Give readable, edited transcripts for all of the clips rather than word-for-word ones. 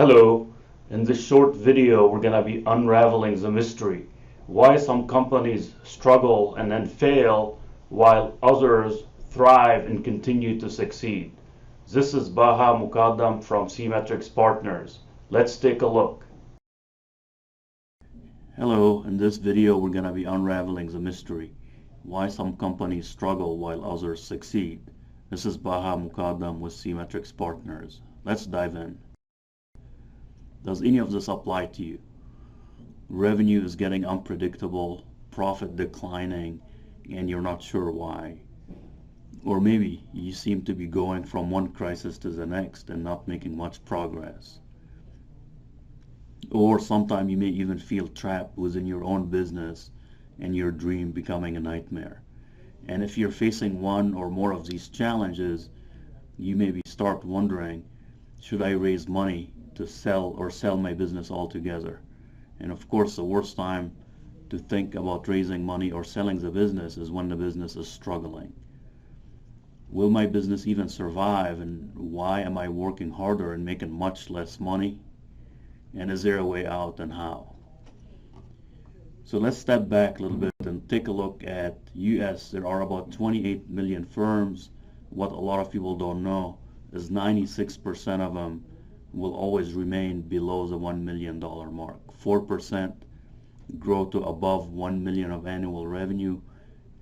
Hello, in this short video we're going to be unraveling the mystery. Why some companies struggle and then fail while others thrive and continue to succeed. This is Baha Mukaddam from Symmetrics Partners. Let's take a look. Hello, in this video we're going to be unraveling the mystery. Why some companies struggle while others succeed. This is Baha Mukaddam with Symmetrics Partners. Let's dive in. Does any of this apply to you? Revenue is getting unpredictable, profit declining, and you're not sure why. Or maybe you seem to be going from one crisis to the next and not making much progress. Or sometimes you may even feel trapped within your own business and your dream becoming a nightmare. And if you're facing one or more of these challenges, you maybe start wondering, should I raise money to sell my business altogether? And of course, the worst time to think about raising money or selling the business is when the business is struggling. Will my business even survive, and why am I working harder and making much less money? And is there a way out, and how? So let's step back a little bit and take a look at US. There are about 28 million firms. What a lot of people don't know is 96% of them will always remain below the $1 million mark. 4% grow to above 1 million of annual revenue.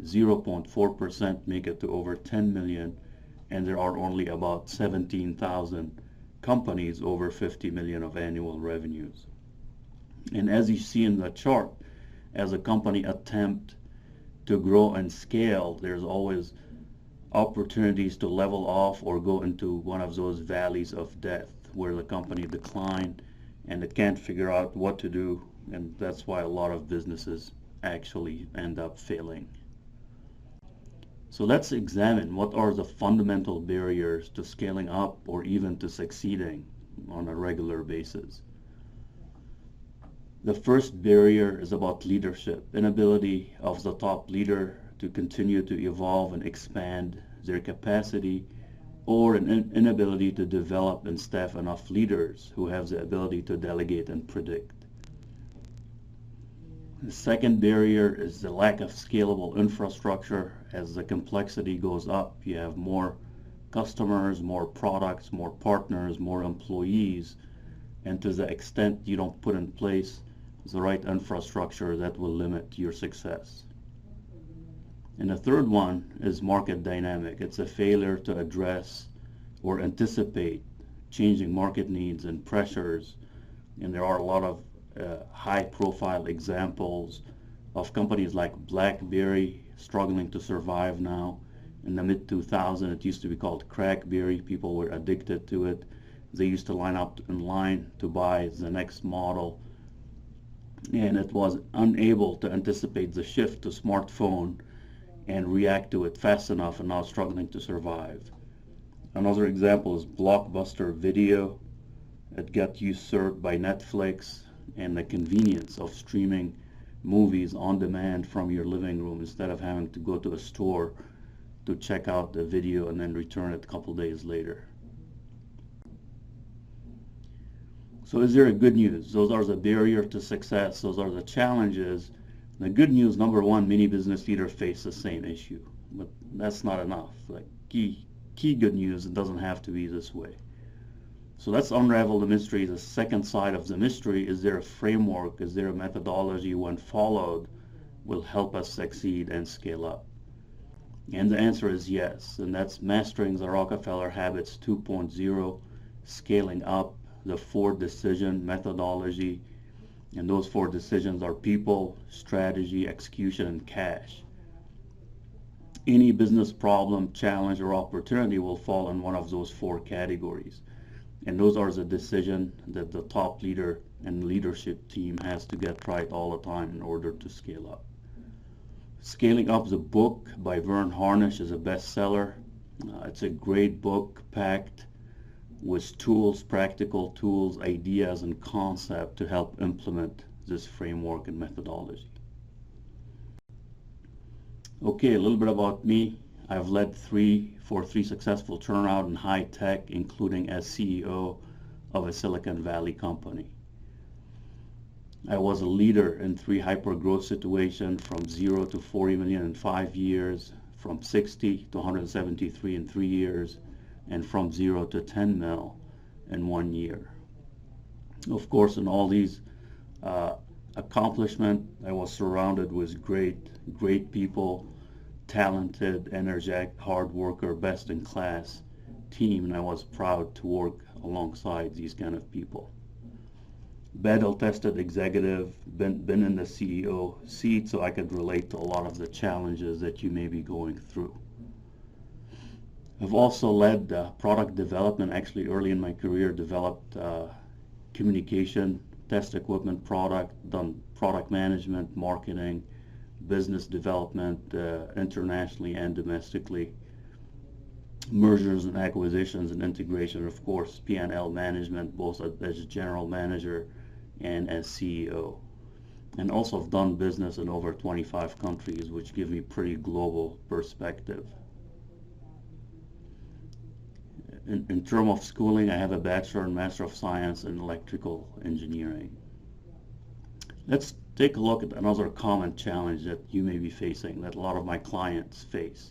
0.4% make it to over 10 million, and there are only about 17,000 companies over 50 million of annual revenues. And as you see in the chart, as a company attempt to grow and scale, there's always opportunities to level off or go into one of those valleys of death where the company decline and it can't figure out what to do, and that's why a lot of businesses actually end up failing. So let's examine what are the fundamental barriers to scaling up or even to succeeding on a regular basis. The first barrier is about leadership, inability of the top leader to continue to evolve and expand their capacity, or an inability to develop and staff enough leaders who have the ability to delegate and predict. The second barrier is the lack of scalable infrastructure. As the complexity goes up, you have more customers, more products, more partners, more employees, and to the extent you don't put in place the right infrastructure, that will limit your success. And the third one is market dynamic. It's a failure to address or anticipate changing market needs and pressures. And there are a lot of high-profile examples of companies like BlackBerry struggling to survive now. In the mid-2000s, it used to be called Crackberry. People were addicted to it. They used to line up in line to buy the next model, and it was unable to anticipate the shift to smartphone and react to it fast enough, and now struggling to survive. Another example is Blockbuster Video. It got usurped by Netflix, and the convenience of streaming movies on demand from your living room instead of having to go to a store to check out the video and then return it a couple days later. So is there a good news? Those are the barrier to success. Those are the challenges. The good news, number one, many business leaders face the same issue, but that's not enough. Like key good news, it doesn't have to be this way. So let's unravel the mystery. The second side of the mystery, is there a framework? Is there a methodology when followed will help us succeed and scale up? And the answer is yes, and that's Mastering the Rockefeller Habits 2.0, Scaling Up, the 4 decision methodology. And those 4 decisions are people, strategy, execution, and cash. Any business problem, challenge, or opportunity will fall in one of those 4 categories. And those are the decisions that the top leader and leadership team has to get right all the time in order to scale up. Scaling Up, the book by Vern Harnish, is a bestseller. It's a great book packed with tools, practical tools, ideas, and concepts to help implement this framework and methodology. Okay, a little bit about me. I've led 3 successful turnaround in high tech, including as CEO of a Silicon Valley company. I was a leader in 3 hyper-growth situations from 0 to 40 million in 5 years, from 60 to 173 in 3 years, and from 0 to 10 mil in 1 year. Of course, in all these accomplishments, I was surrounded with great people, talented, energetic, hard worker, best in class team, and I was proud to work alongside these kind of people. Battle tested executive, been in the CEO seat, so I could relate to a lot of the challenges that you may be going through. I've also led product development. Actually, early in my career, developed communication, test equipment product, done product management, marketing, business development internationally and domestically, mergers and acquisitions and integration, of course, P&L management, both as general manager and as CEO. And also I've done business in over 25 countries, which give me pretty global perspective. In terms of schooling, I have a Bachelor and Master of Science in Electrical Engineering. Let's take a look at another common challenge that you may be facing, that a lot of my clients face.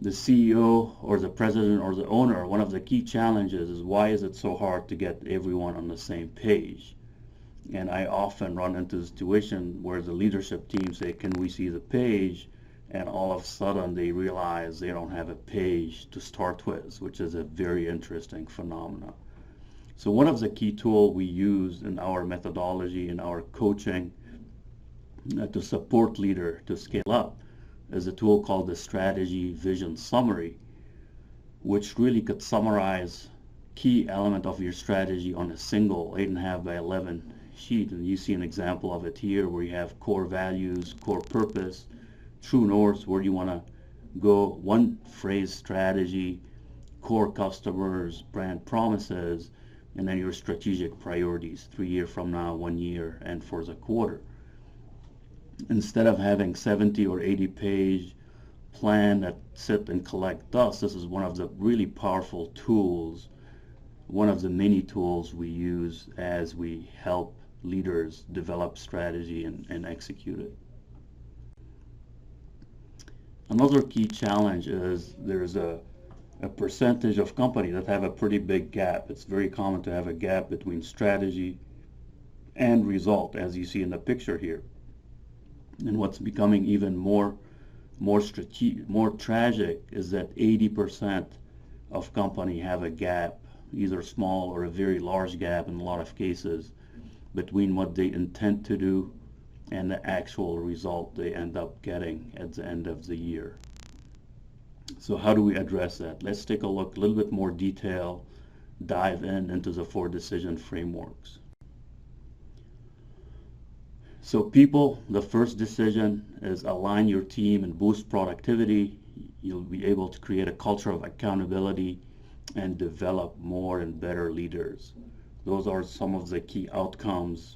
The CEO or the president or the owner, one of the key challenges is, why is it so hard to get everyone on the same page? And I often run into the situation where the leadership team say, can we see the page? And all of a sudden they realize they don't have a page to start with, which is a very interesting phenomenon. So one of the key tools we use in our methodology, in our coaching to support leader to scale up, is a tool called the Strategy Vision Summary, which really could summarize key element of your strategy on a single 8.5 by 11 sheet. And you see an example of it here, where you have core values, core purpose, true north, where you want to go, one phrase strategy, core customers, brand promises, and then your strategic priorities 3 years from now, 1 year, and for the quarter. Instead of having 70 or 80 page plan that sit and collect dust, this is one of the really powerful tools, one of the many tools we use as we help leaders develop strategy and execute it. Another key challenge is there's a percentage of companies that have a pretty big gap. It's very common to have a gap between strategy and result, as you see in the picture here. And what's becoming even more tragic is that 80% of companies have a gap, either small or a very large gap in a lot of cases, between what they intend to do and the actual result they end up getting at the end of the year. So how do we address that? Let's take a look, a little bit more detail, dive into the 4 decision frameworks. So people, the first decision is align your team and boost productivity. You'll be able to create a culture of accountability and develop more and better leaders. Those are some of the key outcomes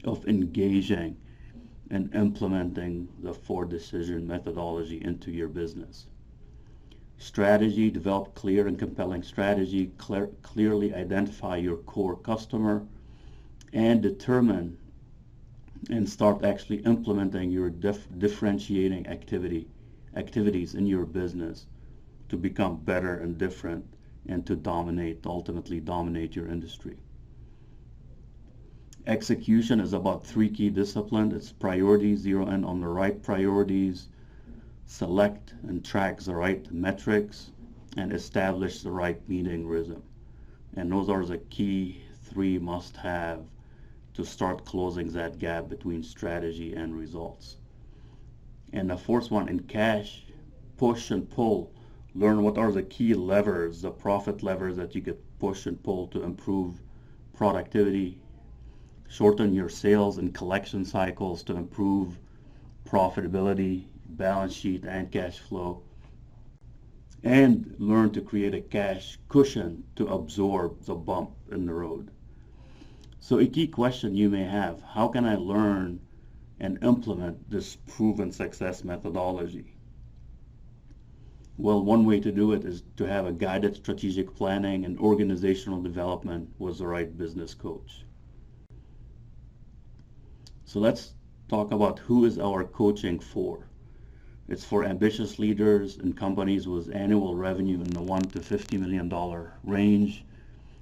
of engaging and implementing the 4 decision methodology into your business. Strategy, develop clear and compelling strategy, clearly identify your core customer, and determine and start actually implementing your differentiating activities in your business to become better and different and to ultimately dominate your industry. Execution is about 3 key disciplines. It's priorities, zero in on the right priorities, select and track the right metrics, and establish the right meeting rhythm. And those are the key 3 must-have to start closing that gap between strategy and results. And the 4th one, in cash, push and pull. Learn what are the key levers, the profit levers that you could push and pull to improve productivity. Shorten your sales and collection cycles to improve profitability, balance sheet, and cash flow. And learn to create a cash cushion to absorb the bump in the road. So a key question you may have, how can I learn and implement this proven success methodology? Well, one way to do it is to have a guided strategic planning and organizational development with the right business coach. So let's talk about who is our coaching for. It's for ambitious leaders and companies with annual revenue in the $1 to $50 million range.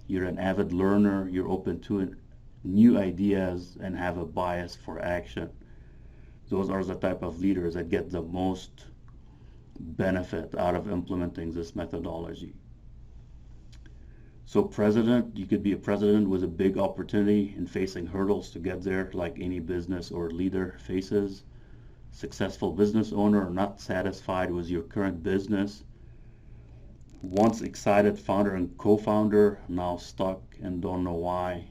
You're an avid learner, you're open to new ideas, and have a bias for action. Those are the type of leaders that get the most benefit out of implementing this methodology. So president, you could be a president with a big opportunity and facing hurdles to get there like any business or leader faces. Successful business owner, not satisfied with your current business. Once excited founder and co-founder, now stuck and don't know why.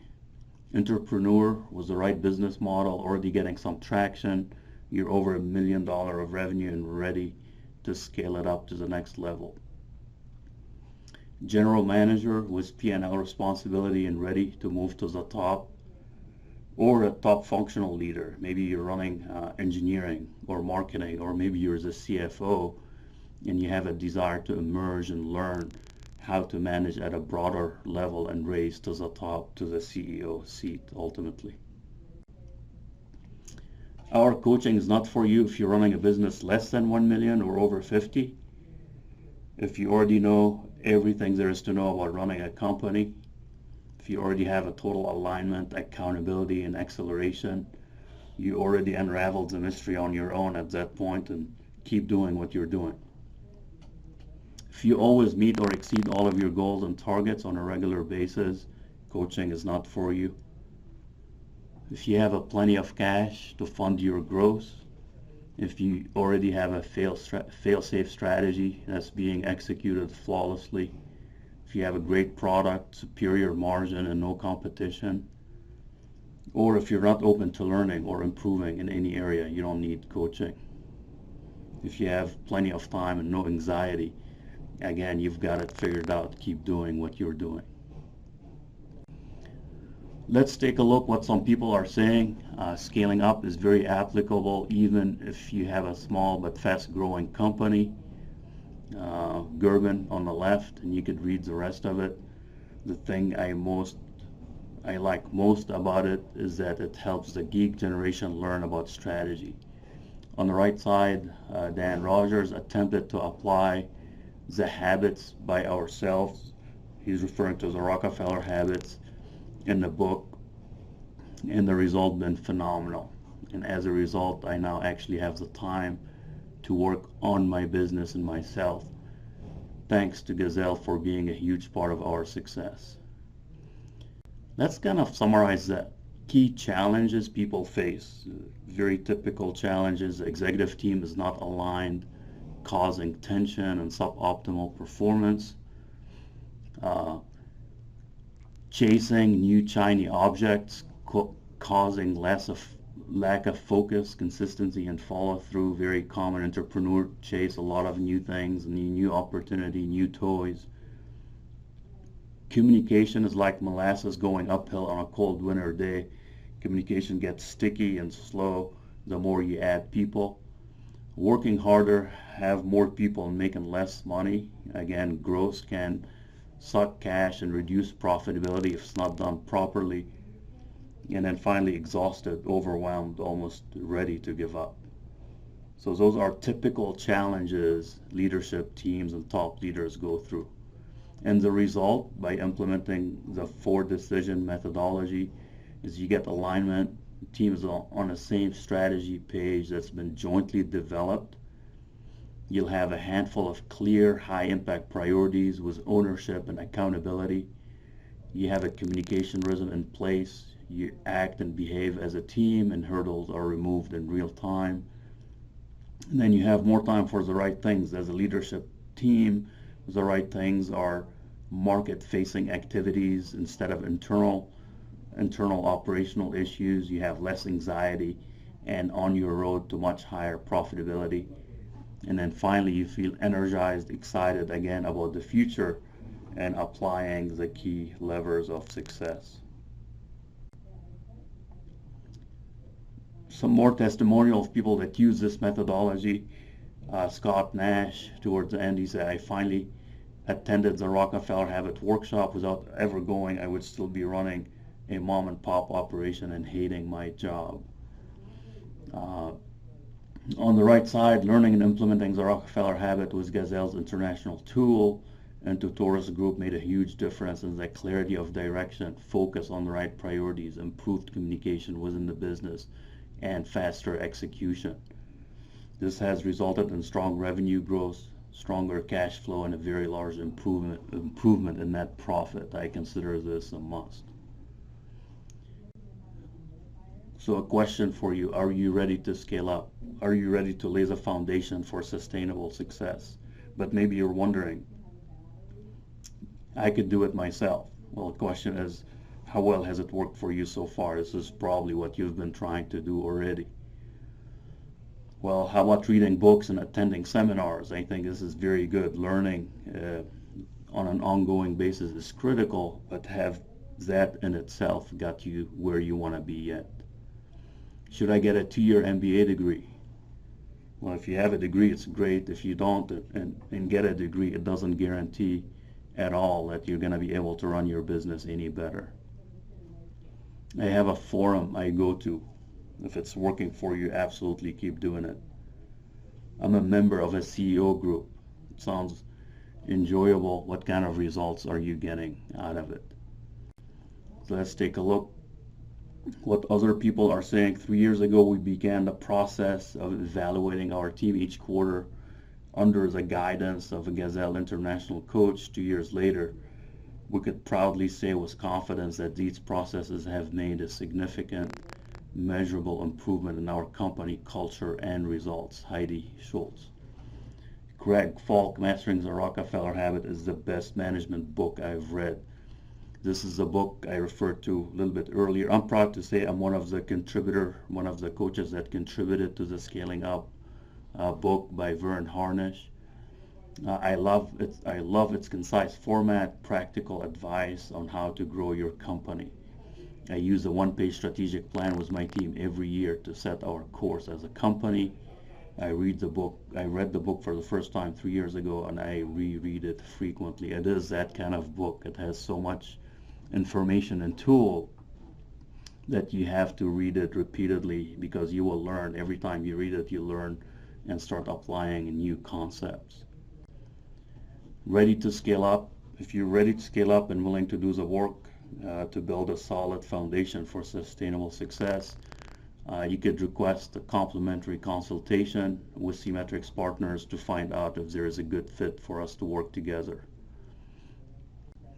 Entrepreneur with the right business model, already getting some traction. You're over $1 million of revenue and ready to scale it up to the next level. General manager with P&L responsibility and ready to move to the top, or a top functional leader. Maybe you're running engineering or marketing, or maybe you're the CFO and you have a desire to emerge and learn how to manage at a broader level and raise to the top, to the CEO seat ultimately. Our coaching is not for you if you're running a business less than 1 million or over 50. If you already know everything there is to know about running a company, if you already have a total alignment, accountability, and acceleration, you already unraveled the mystery on your own at that point and keep doing what you're doing. If you always meet or exceed all of your goals and targets on a regular basis, coaching is not for you. If you have plenty of cash to fund your growth, if you already have a fail-safe strategy that's being executed flawlessly, if you have a great product, superior margin, and no competition, or if you're not open to learning or improving in any area, you don't need coaching. If you have plenty of time and no anxiety, again, you've got it figured out. Keep doing what you're doing. Let's take a look what some people are saying. Scaling up is very applicable even if you have a small but fast-growing company. Gerben on the left, and you could read the rest of it. The thing I like most about it is that it helps the geek generation learn about strategy. On the right side, Dan Rogers attempted to apply the habits by ourselves. He's referring to the Rockefeller habits in the book, and the result been phenomenal. And as a result, I now actually have the time to work on my business and myself, thanks to Gazelle for being a huge part of our success. Let's kind of summarize the key challenges people face. Very typical challenges. The executive team is not aligned, causing tension and suboptimal performance. Chasing new shiny objects, causing lack of focus, consistency, and follow-through. Very common. Entrepreneur chase a lot of new things, new opportunity, new toys. Communication is like molasses going uphill on a cold winter day. Communication gets sticky and slow the more you add people. Working harder, have more people, and making less money. Again, growth can suck cash and reduce profitability if it's not done properly. And then finally, exhausted, overwhelmed, almost ready to give up. So those are typical challenges leadership teams and top leaders go through. And the result, by implementing the 4-decision methodology, is you get alignment. Teams are on the same strategy page that's been jointly developed. You'll have a handful of clear, high-impact priorities with ownership and accountability. You have a communication rhythm in place. You act and behave as a team, and hurdles are removed in real time. And then you have more time for the right things. As a leadership team, the right things are market-facing activities instead of internal operational issues. You have less anxiety and on your road to much higher profitability. And then finally, you feel energized, excited again about the future and applying the key levers of success. Some more testimonial of people that use this methodology. Scott Nash, towards the end, he said, I finally attended the Rockefeller Habit workshop. Without ever going, I would still be running a mom and pop operation and hating my job. Uh, on the right side, learning and implementing the Rockefeller Habit was Gazelle's international tool, and to Taurus Group made a huge difference in the clarity of direction, focus on the right priorities, improved communication within the business, and faster execution. This has resulted in strong revenue growth, stronger cash flow, and a very large improvement in net profit. I consider this a must. So a question for you, are you ready to scale up? Are you ready to lay the foundation for sustainable success? But maybe you're wondering, I could do it myself. Well, the question is, how well has it worked for you so far? This is probably what you've been trying to do already. Well, how about reading books and attending seminars? I think this is very good. Learning on an ongoing basis is critical, but have that in itself got you where you want to be yet? Should I get a 2-year MBA degree? Well, if you have a degree, it's great. If you don't and get a degree, it doesn't guarantee at all that you're going to be able to run your business any better. I have a forum I go to. If it's working for you, absolutely keep doing it. I'm a member of a CEO group. It sounds enjoyable. What kind of results are you getting out of it? So let's take a look what other people are saying. 3 years ago, we began the process of evaluating our team each quarter under the guidance of a Gazelle International coach. 2 years later, we could proudly say with confidence that these processes have made a significant, measurable improvement in our company culture and results. Heidi Schultz. Greg Falk, Mastering the Rockefeller Habit, is the best management book I've read. This is a book I referred to a little bit earlier. I'm proud to say I'm one of the coaches that contributed to the Scaling Up book by Vern Harnish. I love its concise format, practical advice on how to grow your company. I use a one-page strategic plan with my team every year to set our course as a company. I read the book for the first time 3 years ago, and I reread it frequently. It is that kind of book. It has so much information and tool that you have to read it repeatedly, because you will learn. Every time you read it, you learn and start applying new concepts. Ready to scale up? If you're ready to scale up and willing to do the work to build a solid foundation for sustainable success, you could request a complimentary consultation with Symmetrics Partners to find out if there is a good fit for us to work together.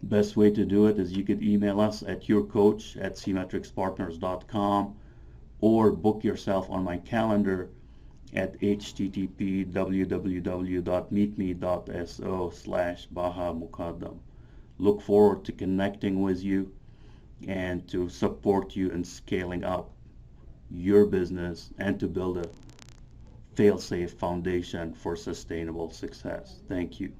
Best way to do it is you could email us at yourcoach@symmetricspartners.com or book yourself on my calendar at http://www.meetme.so/Baha Look forward to connecting with you and to support you in scaling up your business and to build a fail-safe foundation for sustainable success. Thank you.